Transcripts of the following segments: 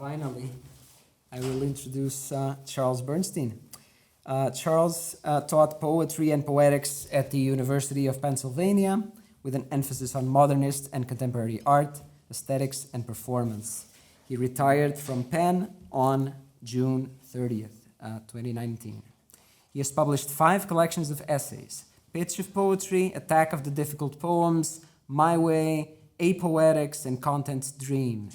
finally, I will introduce Charles Bernstein. Charles taught poetry and poetics at the University of Pennsylvania with an emphasis on modernist and contemporary art, aesthetics, and performance. He retired from Penn on June 30th, 2019. He has published 5 collections of essays: Pitch of Poetry, Attack of the Difficult Poems, My Way, Apoetics, and Content's Dream.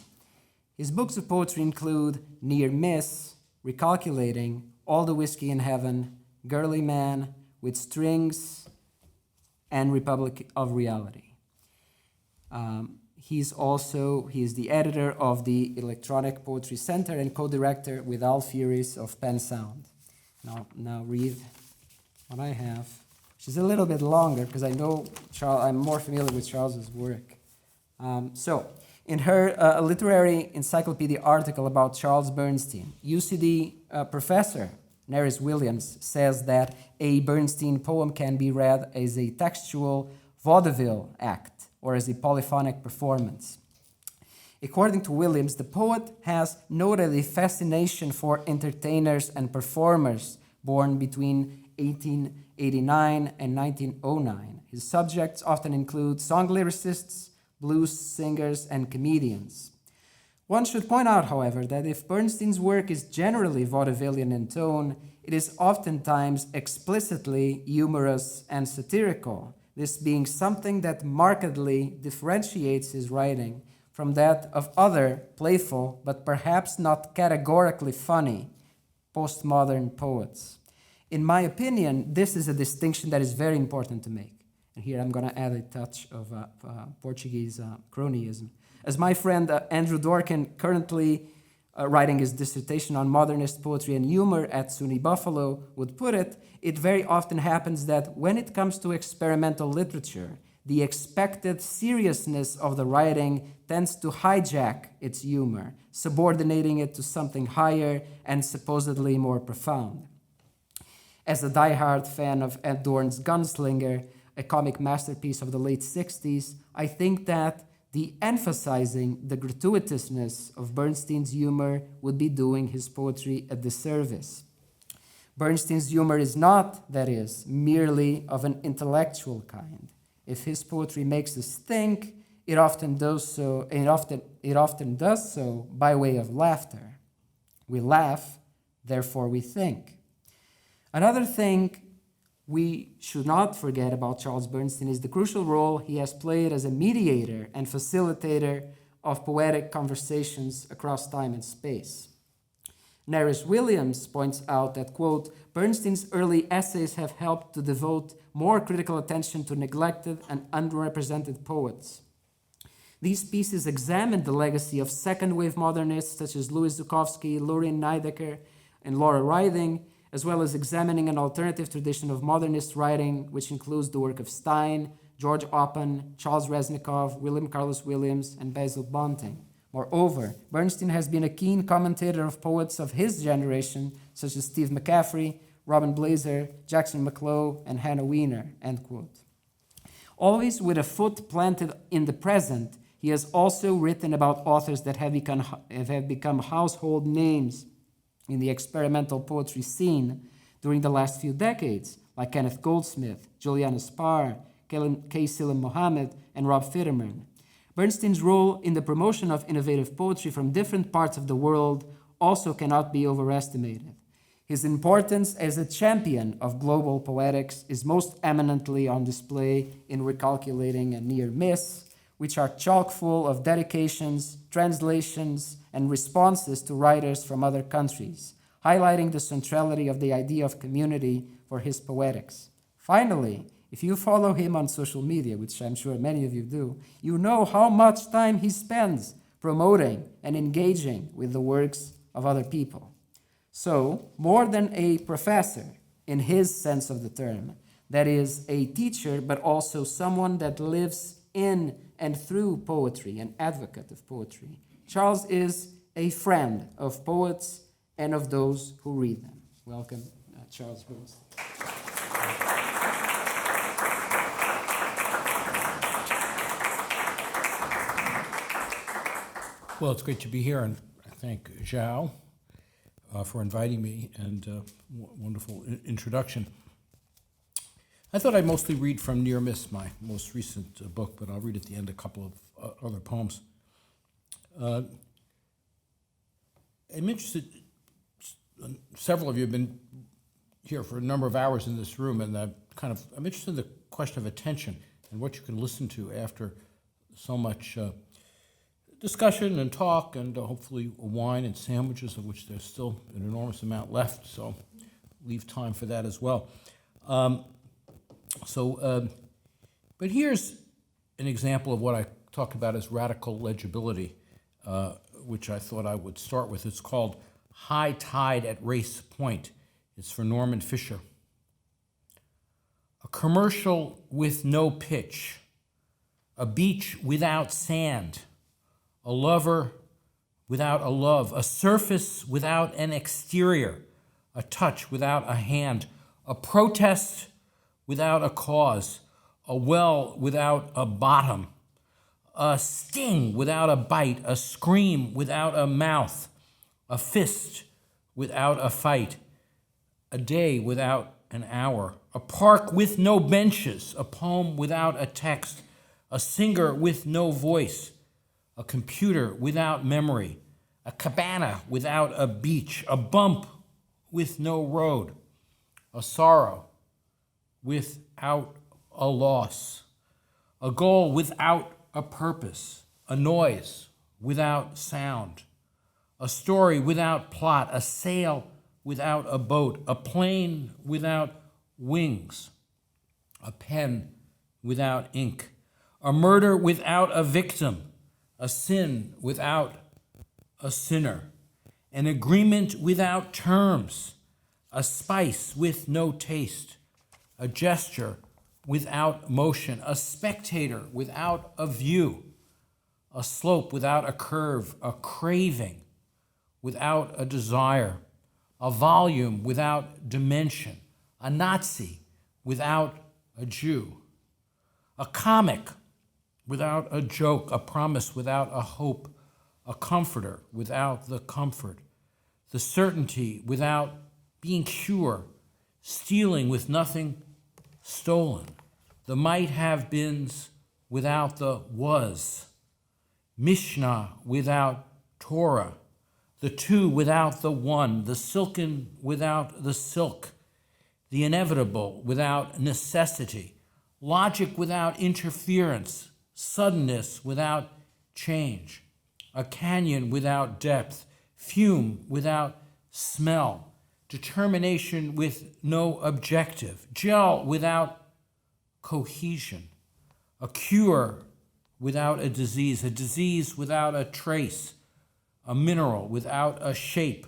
His books of poetry include Near Miss, Recalculating, All the Whiskey in Heaven, Girly Man, With Strings, and Republic of Reality. He is the editor of the Electronic Poetry Center and co-director with Al Furies of Pen Sound. Now read what I have, which is a little bit longer because I know I'm more familiar with Charles's work. In her literary encyclopedia article about Charles Bernstein, UCD professor Nerys Williams says that a Bernstein poem can be read as a textual vaudeville act or as a polyphonic performance. According to Williams, the poet has noted a fascination for entertainers and performers born between 1889 and 1909. His subjects often include song lyricists, blues singers, and comedians. One should point out, however, that if Bernstein's work is generally vaudevillian in tone, it is oftentimes explicitly humorous and satirical, this being something that markedly differentiates his writing from that of other playful, but perhaps not categorically funny, postmodern poets. In my opinion, this is a distinction that is very important to make. And here I'm going to add a touch of Portuguese cronyism. As my friend Andrew Dorkin, currently writing his dissertation on modernist poetry and humor at SUNY Buffalo, would put it, it very often happens that when it comes to experimental literature, the expected seriousness of the writing tends to hijack its humor, subordinating it to something higher and supposedly more profound. As a diehard fan of Ed Dorn's Gunslinger, a comic masterpiece of the late 60s, I think that the emphasizing the gratuitousness of Bernstein's humor would be doing his poetry a disservice. Bernstein's humor is not, that is, merely of an intellectual kind. If his poetry makes us think, it often does so by way of laughter. We laugh, therefore we think. Another thing we should not forget about Charles Bernstein is the crucial role he has played as a mediator and facilitator of poetic conversations across time and space. Nerys Williams points out that, quote, Bernstein's early essays have helped to devote more critical attention to neglected and underrepresented poets. These pieces examined the legacy of second-wave modernists such as Louis Zukowski, Lorien Neidecker, and Laura Riding, as well as examining an alternative tradition of modernist writing, which includes the work of Stein, George Oppen, Charles Reznikov, William Carlos Williams, and Basil Bonting. Moreover, Bernstein has been a keen commentator of poets of his generation, such as Steve McCaffrey, Robin Blazer, Jackson McLough, and Hannah Weiner, end quote. Always with a foot planted in the present, he has also written about authors that have become household names in the experimental poetry scene during the last few decades, like Kenneth Goldsmith, Juliana Spar, K. Selim Mohammed, and Rob Fitterman. Bernstein's role in the promotion of innovative poetry from different parts of the world also cannot be overestimated. His importance as a champion of global poetics is most eminently on display in Recalculating and Near Miss, which are chock full of dedications, translations, and responses to writers from other countries, highlighting the centrality of the idea of community for his poetics. Finally, if you follow him on social media, which I'm sure many of you do, you know how much time he spends promoting and engaging with the works of other people. So, more than a professor, in his sense of the term, that is a teacher, but also someone that lives in and through poetry, an advocate of poetry, Charles is a friend of poets and of those who read them. Welcome, Charles Bernstein. Well, it's great to be here, and thank Zhao for inviting me and wonderful introduction. I thought I'd mostly read from Near Miss, my most recent book, but I'll read at the end a couple of other poems. I'm interested, several of you have been here for a number of hours in this room, and I'm interested in the question of attention and what you can listen to after so much discussion and talk and hopefully wine and sandwiches, of which there's still an enormous amount left, so leave time for that as well. But here's an example of what I talk about as radical legibility, which I thought I would start with. It's called High Tide at Race Point. It's for Norman Fisher. A commercial with no pitch, a beach without sand, a lover without a love, a surface without an exterior, a touch without a hand, a protest without a cause, a well without a bottom, a sting without a bite, a scream without a mouth, a fist without a fight, a day without an hour, a park with no benches, a poem without a text, a singer with no voice, a computer without memory, a cabana without a beach, a bump with no road, a sorrow without a loss, a goal without a purpose, a noise without sound, a story without plot, a sail without a boat, a plane without wings, a pen without ink, a murder without a victim, a sin without a sinner, an agreement without terms, a spice with no taste, a gesture without motion, a spectator without a view, a slope without a curve, a craving without a desire, a volume without dimension, a Nazi without a Jew, a comic without a joke, a promise without a hope, a comforter without the comfort, the certainty without being sure, stealing with nothing stolen, the might have beens without the was, Mishnah without Torah, the two without the one, the silken without the silk, the inevitable without necessity, logic without interference, suddenness without change, a canyon without depth, fume without smell, determination with no objective, gel without cohesion, a cure without a disease without a trace, a mineral without a shape,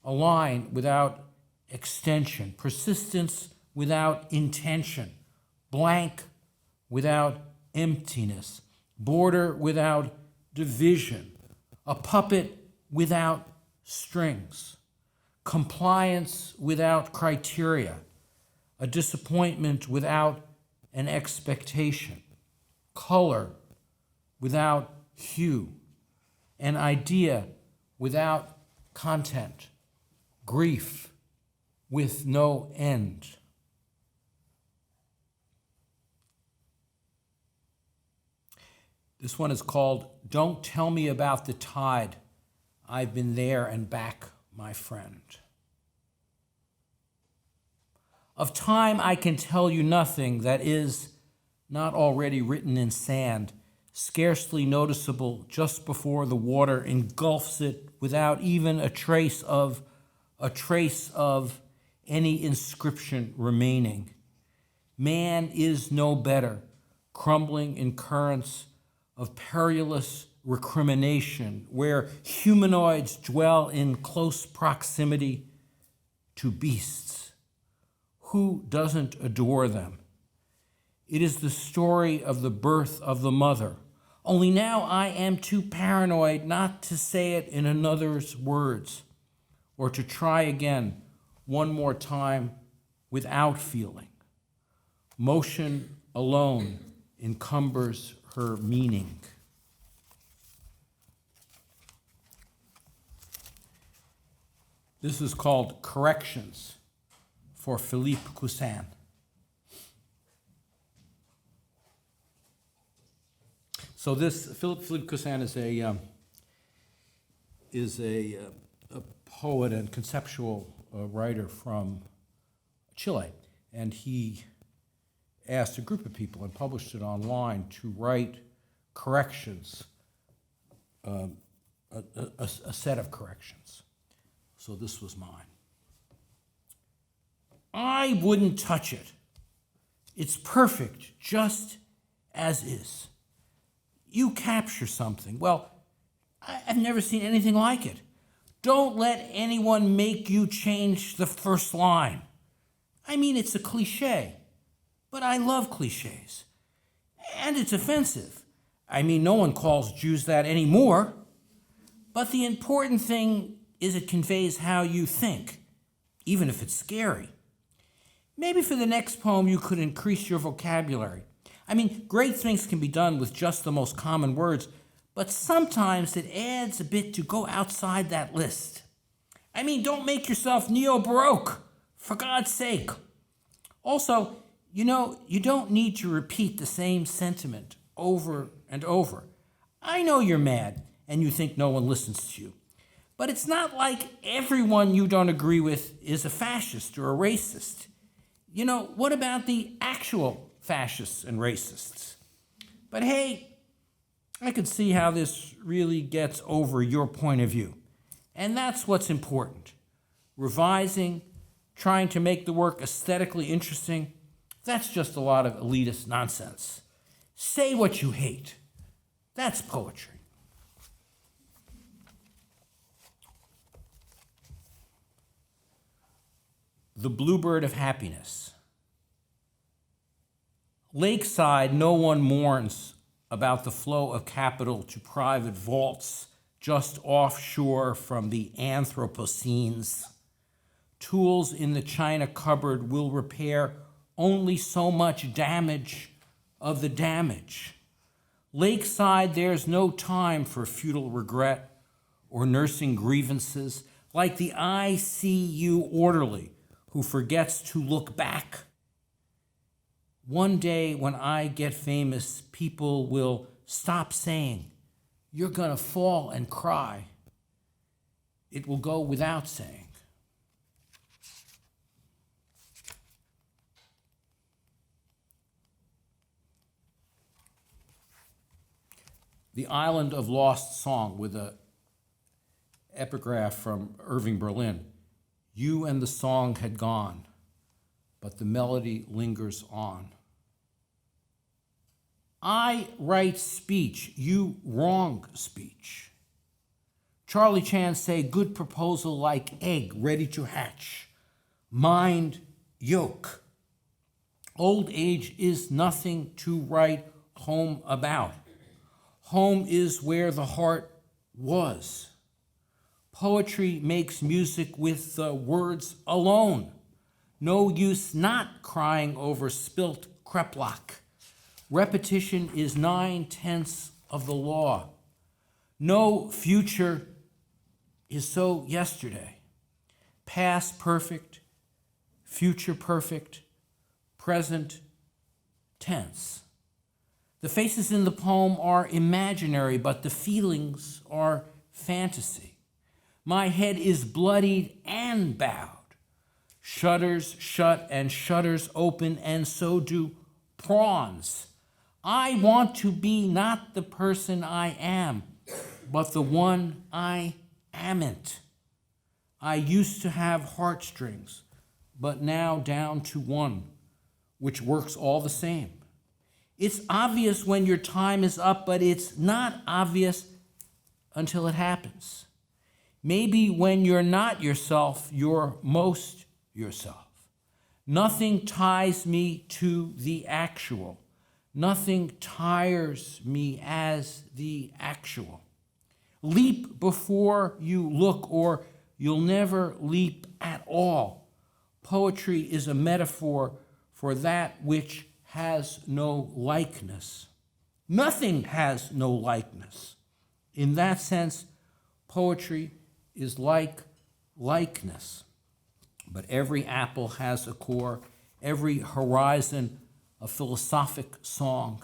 a line without extension, persistence without intention, blank without emptiness, border without division, a puppet without strings, compliance without criteria, a disappointment without an expectation, color without hue, an idea without content, grief with no end. This one is called Don't Tell Me About the Tide. I've been there and back, my friend. Of time I can tell you nothing that is not already written in sand, scarcely noticeable just before the water engulfs it without even a trace of any inscription remaining. Man is no better, crumbling in currents of perilous recrimination, where humanoids dwell in close proximity to beasts. Who doesn't adore them? It is the story of the birth of the mother. Only now I am too paranoid not to say it in another's words, or to try again one more time without feeling. Motion alone encumbers her meaning. This is called Corrections for Philippe Cousin. So this Philippe Cousin is a poet and conceptual writer from Chile, and he asked a group of people and published it online to write corrections, a set of corrections. So this was mine. I wouldn't touch it. It's perfect, just as is. You capture something. Well, I've never seen anything like it. Don't let anyone make you change the first line. I mean, it's a cliche, but I love cliches. And it's offensive. I mean, no one calls Jews that anymore. But the important thing is it conveys how you think, even if it's scary. Maybe for the next poem you could increase your vocabulary. I mean, great things can be done with just the most common words, but sometimes it adds a bit to go outside that list. I mean, don't make yourself neo-Baroque, for God's sake. Also, you don't need to repeat the same sentiment over and over. I know you're mad and you think no one listens to you, but it's not like everyone you don't agree with is a fascist or a racist. What about the actual fascists and racists? But hey, I could see how this really gets over your point of view. And that's what's important. Revising, trying to make the work aesthetically interesting, that's just a lot of elitist nonsense. Say what you hate. That's poetry. The Bluebird of Happiness. Lakeside, no one mourns about the flow of capital to private vaults just offshore from the Anthropocenes. Tools in the china cupboard will repair only so much damage of the damage. Lakeside, there's no time for futile regret or nursing grievances like the ICU orderly who forgets to look back. One day when I get famous, people will stop saying, "You're gonna fall and cry." It will go without saying. The Island of Lost Song, with an epigraph from Irving Berlin. You and the song had gone, but the melody lingers on. I write speech, you wrong speech. Charlie Chan say, good proposal like egg ready to hatch. Mind yoke. Old age is nothing to write home about. Home is where the heart was. Poetry makes music with the words alone. No use not crying over spilt kreplach. Repetition is 9/10 of the law. No future is so yesterday. Past perfect, future perfect, present tense. The faces in the poem are imaginary, but the feelings are fantasy. My head is bloodied and bowed. Shutters shut and shutters open, and so do prawns. I want to be not the person I am, but the one I amn't. I used to have heartstrings, but now down to one, which works all the same. It's obvious when your time is up, but it's not obvious until it happens. Maybe when you're not yourself, you're most yourself. Nothing ties me to the actual. Nothing tires me as the actual. Leap before you look, or you'll never leap at all. Poetry is a metaphor for that which has no likeness. Nothing has no likeness. In that sense, poetry is like likeness. But every apple has a core, every horizon a philosophic song.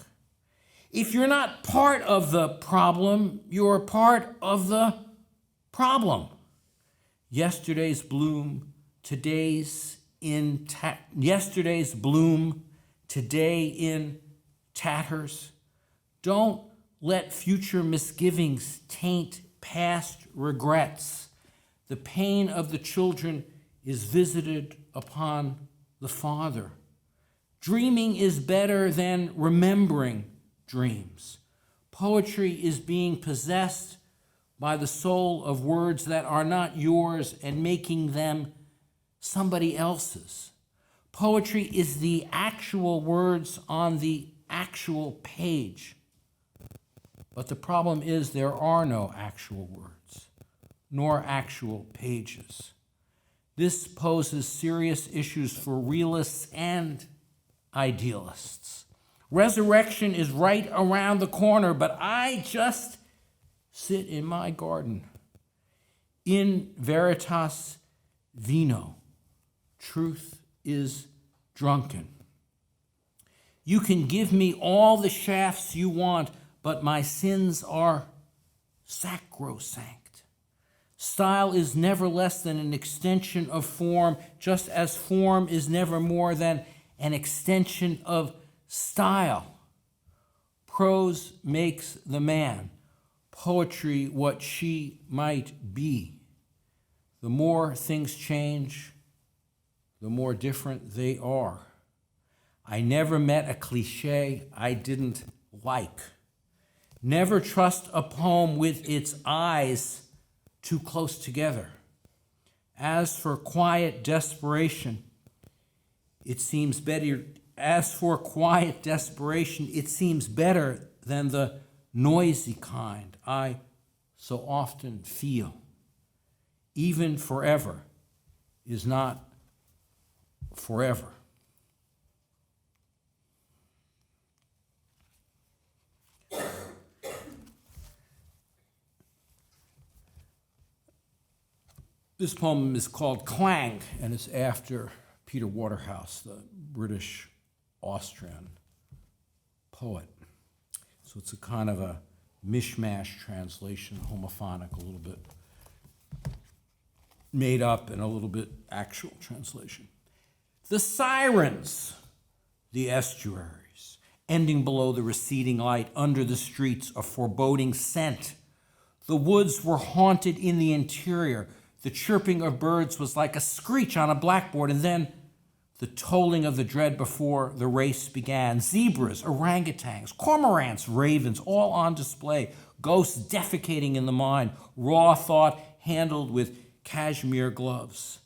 If you're not part of the problem, you're part of the problem. Yesterday's bloom, yesterday's bloom, today in tatters. Don't let future misgivings taint past regrets. The pain of the children is visited upon the father. Dreaming is better than remembering dreams. Poetry is being possessed by the soul of words that are not yours and making them somebody else's. Poetry is the actual words on the actual page. But the problem is there are no actual words, nor actual pages. This poses serious issues for realists and idealists. Resurrection is right around the corner, but I just sit in my garden. In veritas vino, truth is drunken. You can give me all the shafts you want, but my sins are sacrosanct. Style is never less than an extension of form, just as form is never more than an extension of style. Prose makes the man, poetry what she might be. The more things change, the more different they are. I never met a cliche I didn't like. Never trust a poem with its eyes too close together. As for quiet desperation, it seems better than the noisy kind I so often feel. Even forever is not forever. This poem is called Clank, and it's after Peter Waterhouse, the British-Austrian poet. So it's a kind of a mishmash translation, homophonic, a little bit made up and a little bit actual translation. The sirens, the estuaries, ending below the receding light, under the streets, a foreboding scent. The woods were haunted in the interior. The chirping of birds was like a screech on a blackboard, and then the tolling of the dread before the race began. Zebras, orangutans, cormorants, ravens, all on display. Ghosts defecating in the mind. Raw thought handled with cashmere gloves.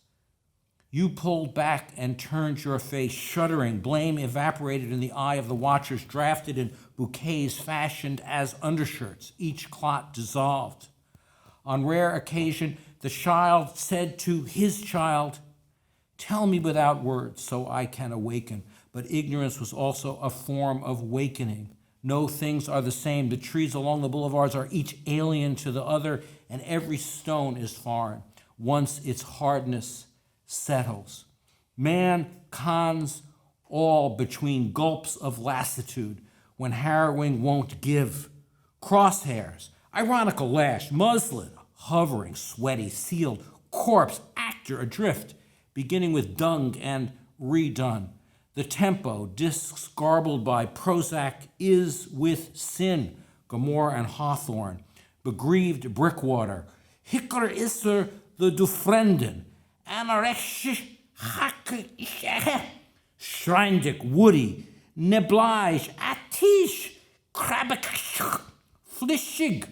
You pulled back and turned your face, shuddering. Blame evaporated in the eye of the watchers, drafted in bouquets fashioned as undershirts. Each clot dissolved. On rare occasion, the child said to his child, "Tell me without words so I can awaken." But ignorance was also a form of wakening. No things are the same. The trees along the boulevards are each alien to the other, and every stone is foreign. Once its hardness settles. Man cons all between gulps of lassitude when harrowing won't give. Crosshairs, ironical lash, muslin, hovering, sweaty, sealed, corpse, actor adrift, beginning with dung and redone. The tempo, discs garbled by Prozac, is with sin, Gomorrah and Hawthorne, begrieved brickwater, Hicker isser the Dufrenden, Anorexisch, Schreindick, Woody, Neblage, Atish, Krabik, Flishig,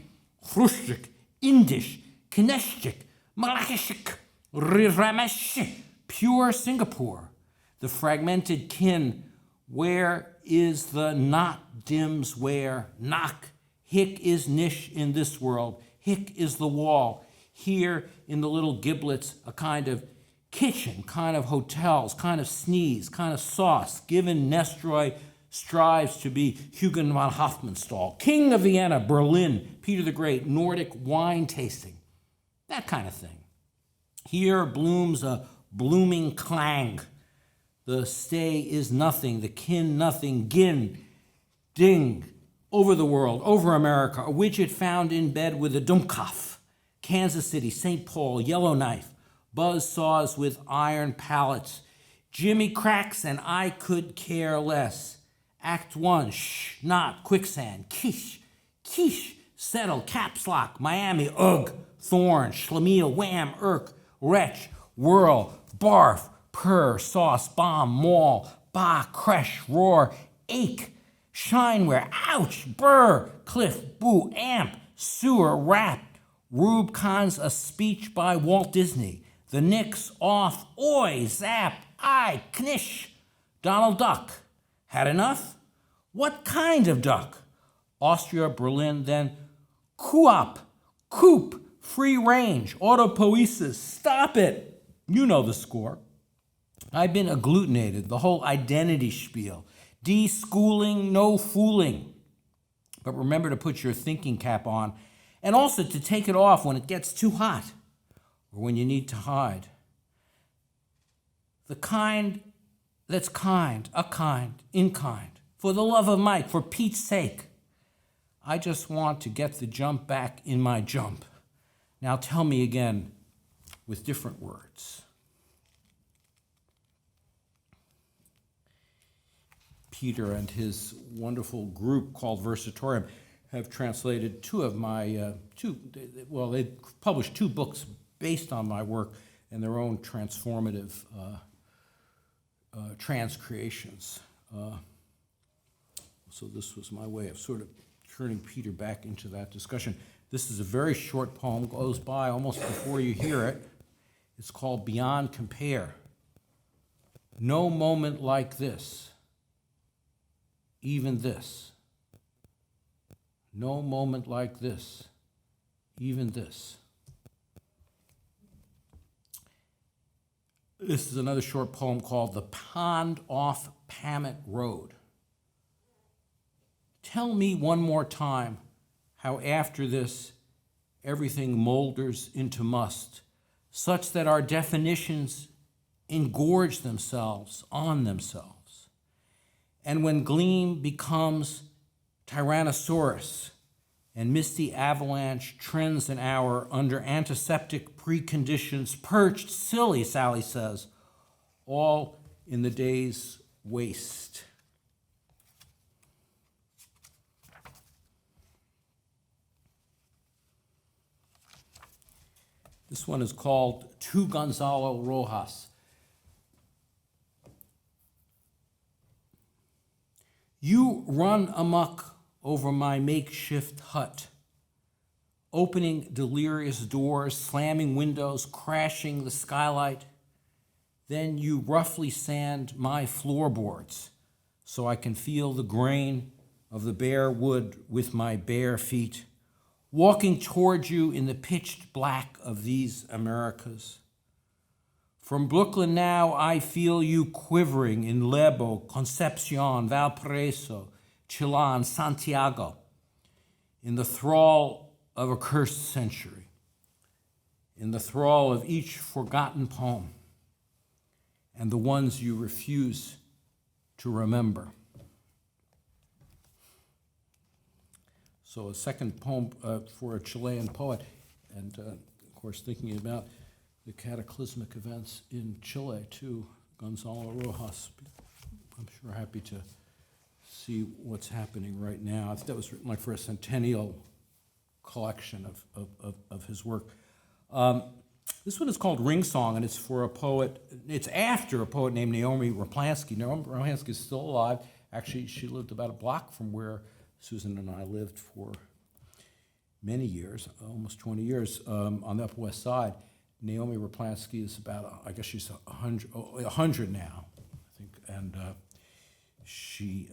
Frushik, Indisch, Kineshik, Malakishik, Riramesh, pure Singapore. The fragmented kin, where is the not dims where? Knock. Hick is niche in this world. Hick is the wall. Here in the little giblets, a kind of kitchen, kind of hotels, kind of sneeze, kind of sauce. Given Nestroy strives to be Hugen von Hofmannsthal, King of Vienna, Berlin, Peter the Great, Nordic wine tasting, that kind of thing. Here blooms a blooming Clank. The stay is nothing, the kin nothing, gin, ding, over the world, over America, a widget found in bed with a Dummkopf. Kansas City, St. Paul, Yellowknife, buzz saws with iron pallets, Jimmy cracks and I could care less. Act 1, shh, not, quicksand, quiche, quiche, settle, caps lock, Miami, ugh, thorn, schlemiel, wham, irk, wretch, whirl, barf, purr, sauce, bomb, maul, bah, crash, roar, ache, shineware, ouch, burr, cliff, boo, amp, sewer, rap, Rubicons, a speech by Walt Disney, the Knicks off, oi, zap, I, knish, Donald Duck, had enough? What kind of duck? Austria, Berlin, then Coop, coop, free range, autopoiesis, stop it. You know the score. I've been agglutinated, the whole identity spiel. De-schooling, no fooling. But remember to put your thinking cap on and also to take it off when it gets too hot or when you need to hide. The kind that's kind, a kind, in kind, for the love of Mike, for Pete's sake. I just want to get the jump back in my jump. Now tell me again with different words. Peter and his wonderful group called Versatorium have translated they published two books based on my work and their own transformative transcreations. So this was my way of sort of turning Peter back into that discussion. This is a very short poem, goes by almost before you hear it. It's called Beyond Compare. No moment like this, even this. No moment like this, even this. This is another short poem called The Pond Off Pamet Road. Tell me one more time how after this everything molders into must, such that our definitions engorge themselves on themselves. And when gleam becomes Tyrannosaurus and misty avalanche trends an hour under antiseptic preconditions, perched, silly, Sally says, all in the day's waste. This one is called To Gonzalo Rojas. You run amok over my makeshift hut, opening delirious doors, slamming windows, crashing the skylight. Then you roughly sand my floorboards so I can feel the grain of the bare wood with my bare feet, walking toward you in the pitched black of these Americas. From Brooklyn now, I feel you quivering in Lebo, Concepcion, Valparaiso, Chillán, Santiago, in the thrall of a cursed century, in the thrall of each forgotten poem, and the ones you refuse to remember. So a second poem for a Chilean poet, and of course thinking about the cataclysmic events in Chile too, Gonzalo Rojas. I'm sure happy to see what's happening right now. I think that was written like for a centennial collection of his work. This one is called Ring Song, and it's for a poet. It's after a poet named Naomi Raplansky. Naomi Raplansky is still alive. Actually, she lived about a block from where Susan and I lived for many years, almost 20 years, on the Upper West Side. Naomi Raplansky is about, I guess she's 100 now, I think, and she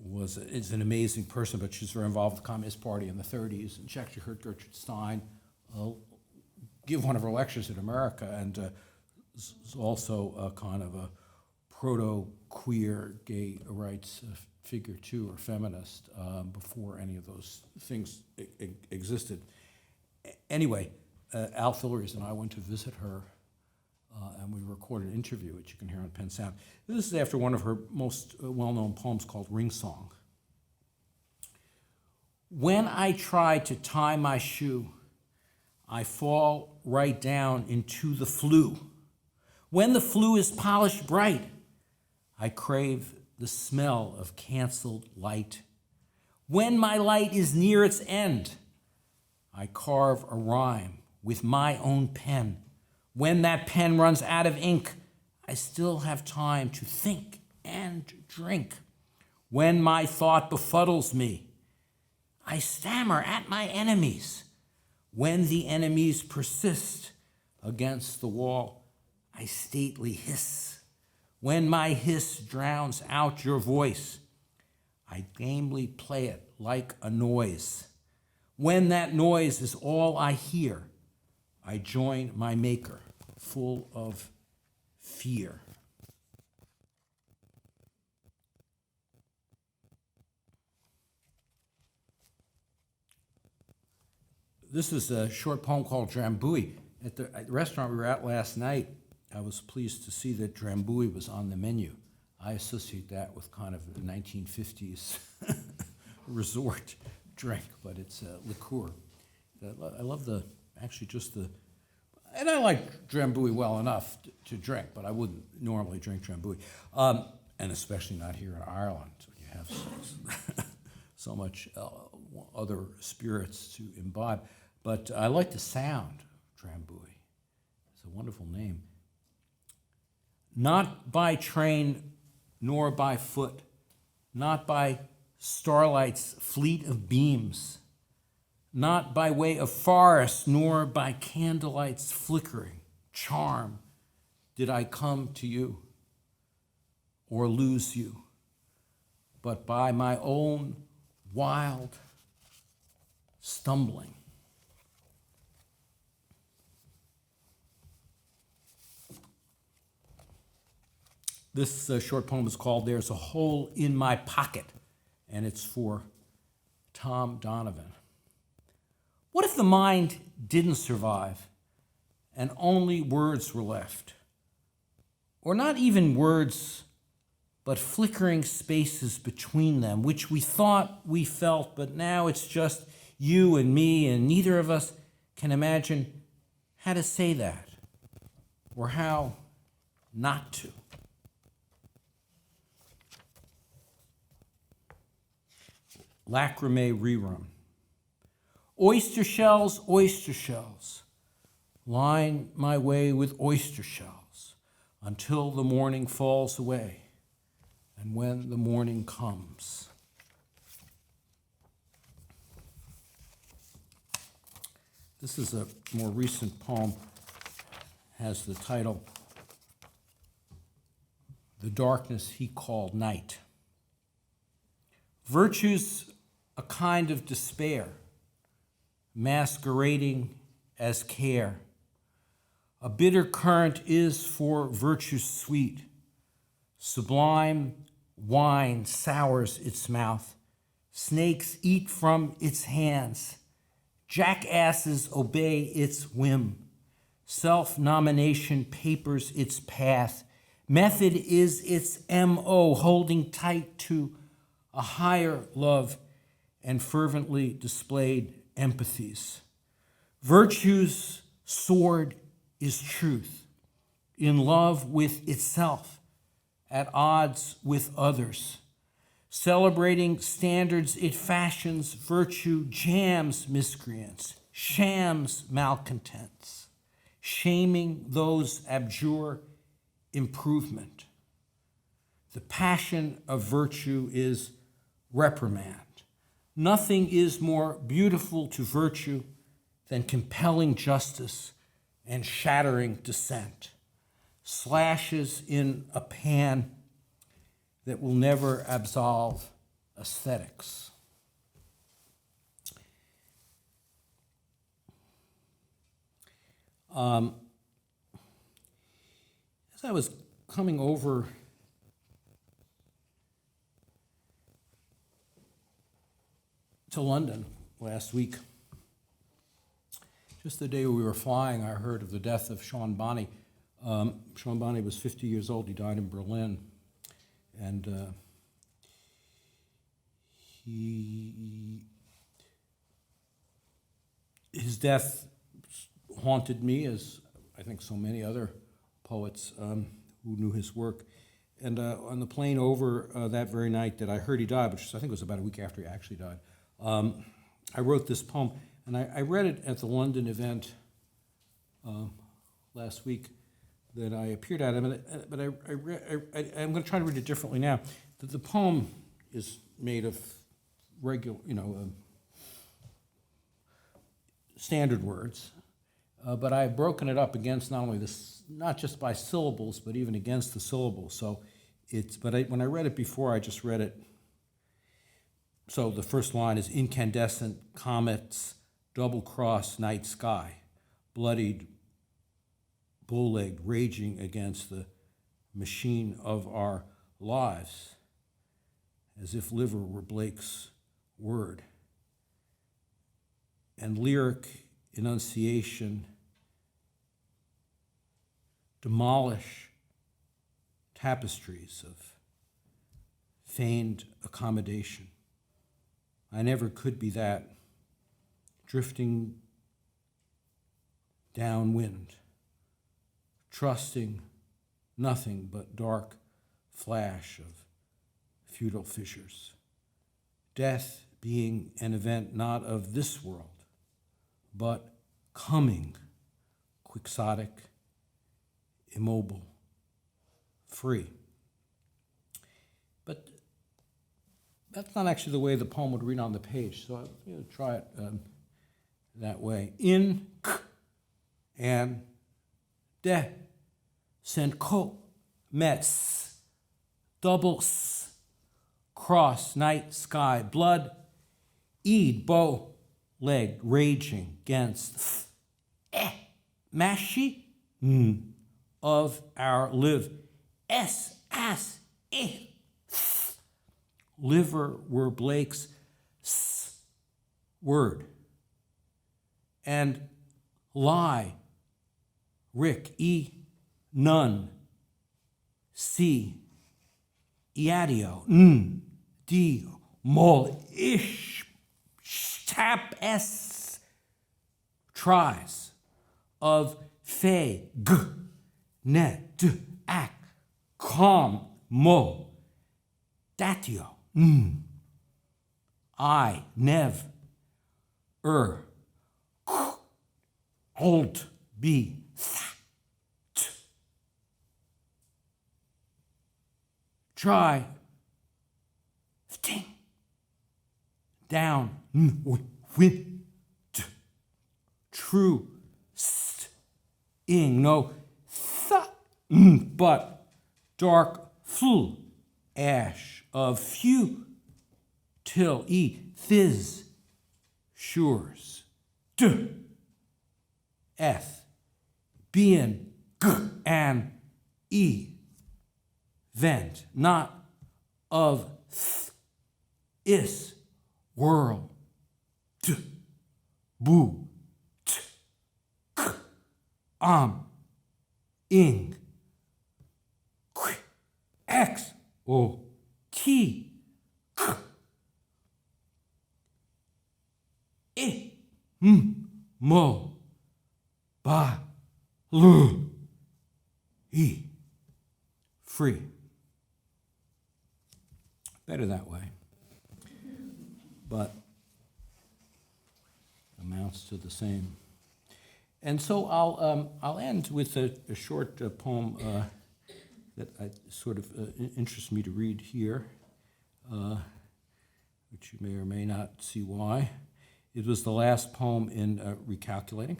is an amazing person, but she's very involved with the Communist Party in the 30s, and she actually heard Gertrude Stein give one of her lectures in America, and is also a kind of a proto-queer gay rights figure too, or feminist, before any of those things existed. Anyway, Al Fillories and I went to visit her, and we recorded an interview, which you can hear on Penn Sound. This is after one of her most well-known poems called Ring Song. When I try to tie my shoe, I fall right down into the flue. When the flue is polished bright, I crave the smell of canceled light. When my light is near its end, I carve a rhyme with my own pen. When that pen runs out of ink, I still have time to think and drink. When my thought befuddles me, I stammer at my enemies. When the enemies persist against the wall, I stately hiss. When my hiss drowns out your voice, I gamely play it like a noise. When that noise is all I hear, I join my maker, full of fear. This is a short poem called Drambuie. At the restaurant we were at last night, I was pleased to see that Drambuie was on the menu. I associate that with kind of the 1950s resort drink, but it's a liqueur. I love and I like Drambuie well enough to drink, but I wouldn't normally drink Drambuie, and especially not here in Ireland. You have so much other spirits to imbibe. But I like the sound, Drambuie. It's a wonderful name. Not by train nor by foot, not by starlight's fleet of beams, not by way of forest nor by candlelight's flickering charm did I come to you or lose you, but by my own wild stumbling. This short poem is called There's a Hole in My Pocket, and it's for Tom Donovan. What if the mind didn't survive and only words were left? Or not even words, but flickering spaces between them, which we thought we felt, but now it's just you and me, and neither of us can imagine how to say that or how not to. Lacrimé rerun. Oyster shells, line my way with oyster shells until the morning falls away. And when the morning comes, this is a more recent poem, has the title, The Darkness He Called Night. Virtue's a kind of despair, masquerading as care. A bitter current is for virtue sweet. Sublime wine sours its mouth. Snakes eat from its hands. Jackasses obey its whim. Self-nomination papers its path. Method is its M.O., holding tight to a higher love and fervently displayed empathies. Virtue's sword is truth, in love with itself, at odds with others. Celebrating standards it fashions, virtue jams miscreants, shams malcontents, shaming those abjure improvement. The passion of virtue is reprimand. Nothing is more beautiful to virtue than compelling justice and shattering dissent. Slashes in a pan that will never absolve aesthetics. As I was coming over to London last week, Just the day we were flying, I heard of the death of Sean Bonney. Sean Bonney was 50 years old. He died in Berlin. And his death haunted me, as I think so many other poets who knew his work. And on the plane over that very night that I heard he died, which I think was about a week after he actually died, I wrote this poem. And I read it at the London event last week that I appeared at. But I'm going to try to read it differently now. The poem is made of regular, standard words, but I've broken it up against not only this, not just by syllables, but even against the syllables. So when I read it before, I just read it. So the first line is incandescent comets, double-cross night sky, bloodied, bull-legged, raging against the machine of our lives, as if liver were Blake's word. And lyric enunciation, demolish tapestries of feigned accommodation. I never could be that, drifting downwind, trusting nothing but dark flash of futile fissures. Death being an event not of this world, but coming, quixotic, immobile, free. But that's not actually the way the poem would read on the page, so I'm going to try it that way. In k and de sent ko mets double s cross night sky blood eid bow leg raging against mashi of our live s as liver were Blake's word, and lie, Rick, none, C, iadio, D, mol, ish, tap, s, tries, of, fe, g, ne, d, ac, com, mo, datio, I, nev, old, be, t, try, ting, down, win, true, st, ing, no, th, but dark, fl, ash, of few, till, fizz, shures, d, eth, being, g, and, vent, not of, th, is, world, d, boo, t, k, ing, qu, x, o, t, k, I, mo, ba, lu, e, free. Better that way, but amounts to the same. And so I'll end with a short poem that sort of interests me to read here, which you may or may not see why. It was the last poem in Recalculating.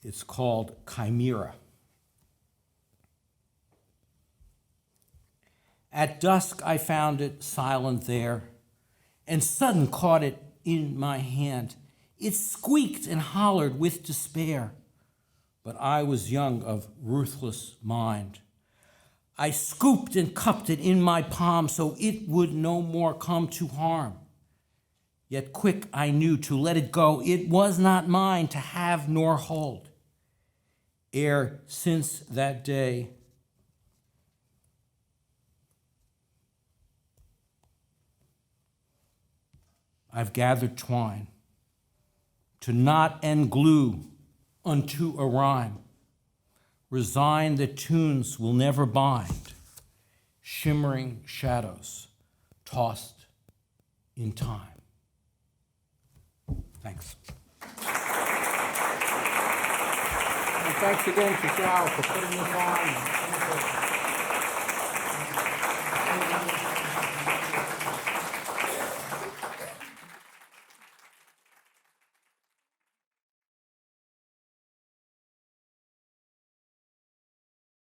It's called Chimera. At dusk I found it silent there, and sudden caught it in my hand. It squeaked and hollered with despair, but I was young of ruthless mind. I scooped and cupped it in my palm so it would no more come to harm. Yet quick I knew to let it go. It was not mine to have nor hold. Ere since that day, I've gathered twine to knot and glue unto a rhyme. Resign that tunes will never bind, shimmering shadows tossed in time. Thanks. And thanks again to Shao for putting this on.